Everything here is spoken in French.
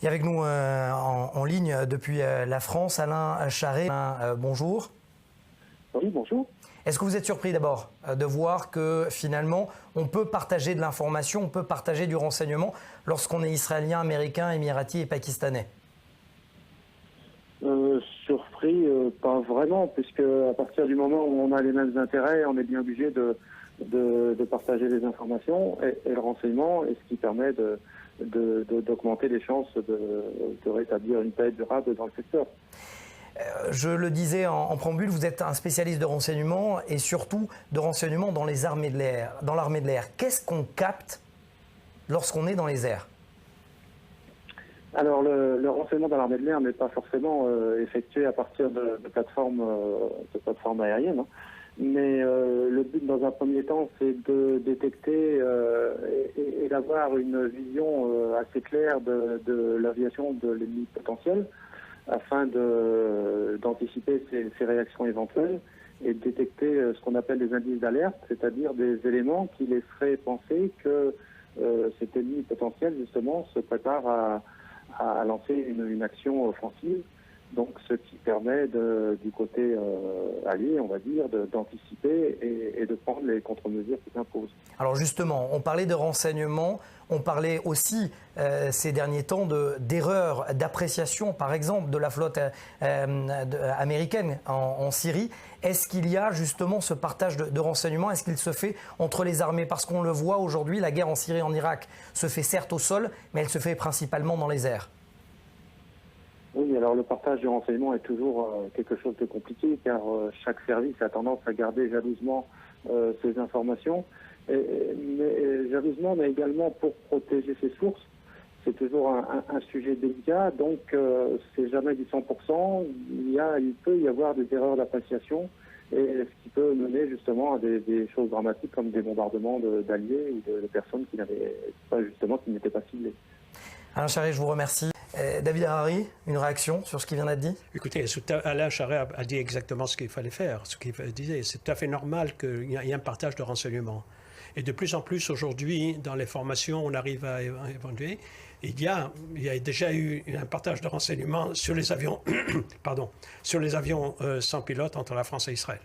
Et avec nous en ligne depuis la France, Alain Charret. Alain, bonjour. Oui, bonjour. Est-ce que vous êtes surpris d'abord de voir que finalement on peut partager de l'information, on peut partager du renseignement lorsqu'on est israélien, américain, émirati et pakistanais? Surpris, pas vraiment, puisque à partir du moment où on a les mêmes intérêts, on est bien obligé de partager les informations et le renseignement, et ce qui permet d'augmenter les chances de rétablir une paix durable dans le secteur. Je le disais en préambule, vous êtes un spécialiste de renseignement et surtout de renseignement dans les armées de l'air, dans l'armée de l'air. Qu'est-ce qu'on capte lorsqu'on est dans les airs? Alors, le renseignement dans l'armée de l'air n'est pas forcément effectué à partir de plateformes aériennes, hein. Mais le but, dans un premier temps, c'est de détecter et d'avoir une vision assez claire de l'aviation de l'ennemi potentiel, afin d'anticiper ces réactions éventuelles et de détecter ce qu'on appelle des indices d'alerte, c'est-à-dire des éléments qui laisseraient penser que cet ennemi potentiel, justement, se prépare à lancer une action offensive. Donc, ce qui permet du côté allié, on va dire, d'anticiper et de prendre les contre-mesures qui s'imposent. Alors justement, on parlait de renseignement, on parlait aussi ces derniers temps d'erreurs d'appréciation, par exemple, de la flotte américaine en Syrie. Est-ce qu'il y a justement ce partage de renseignements? Est-ce qu'il se fait entre les armées? Parce qu'on le voit aujourd'hui, la guerre en Syrie et en Irak se fait certes au sol, mais elle se fait principalement dans les airs. Oui, alors le partage du renseignement est toujours quelque chose de compliqué, car chaque service a tendance à garder jalousement ses informations, jalousement, mais également pour protéger ses sources. C'est toujours un sujet délicat, donc c'est jamais du 100%. Il peut y avoir des erreurs d'appréciation, et ce qui peut mener justement à des choses dramatiques comme des bombardements d'alliés ou de personnes qui n'étaient pas ciblées. Alain Charret, je vous remercie. David Harari, une réaction sur ce qui vient d'être dit? Écoutez, Alain Charret a dit exactement ce qu'il fallait faire, ce qu'il disait. C'est tout à fait normal qu'il y ait un partage de renseignements. Et de plus en plus aujourd'hui, dans les formations, on arrive à évoluer. Il y a déjà eu un partage de renseignements sur les avions, sans pilote entre la France et Israël.